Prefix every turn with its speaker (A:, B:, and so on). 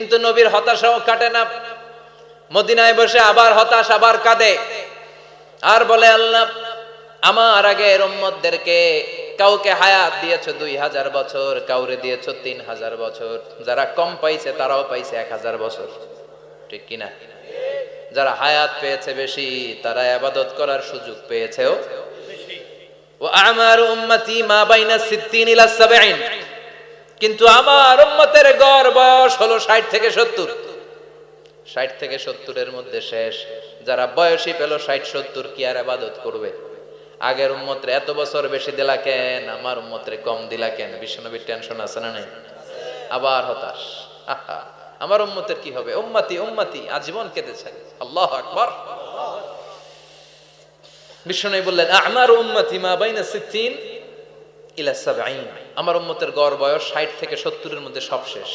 A: কিন্তু নবীর হতাশাও কাটে না। মদিনায় বসে আবার হতাশ, আবার কাঁদে, আর বলে আল্লাহ আমার আগের উম্মতদেরকে কাউকে হায়াত দিয়েছো 2000 বছর, কাউরে দিয়েছো 3000 বছর, যারা কম পাইছে তারাও পাইছে 1000 বছর, ঠিক কিনা? যারা হায়াত পেয়েছে বেশি তারা ইবাদত করার সুযোগ পেয়েছেও বেশি। ওয়া আমারু উম্মতি মা বাইনা 60 ইলা 70, কিন্তু আমার উম্মতের গড় বয়স হলো 60 থেকে 70। 60 থেকে 70 এর মধ্যে শেষ। যারা বয়সী পেল 60-70 কি আর ইবাদত করবে? আগের উম্মতরে এত বছর বেশি দিলা কেন, আমার উম্মতরে কম দিলা কেন? বিশ্বনবীর টেনশন আছে না নাই? আবার হতাশ, আহা আমার উম্মতের কি হবে? উম্মতি উম্মতি আজীবন কেঁদেছেন। আল্লাহু আকবার। বিশ্বনবী বললেন আমারু উম্মতি মা বাইনা 60 ইলা 70, আমার উম্মতের গড় বয়স 60 থেকে 70 এর মধ্যে সব শেষ।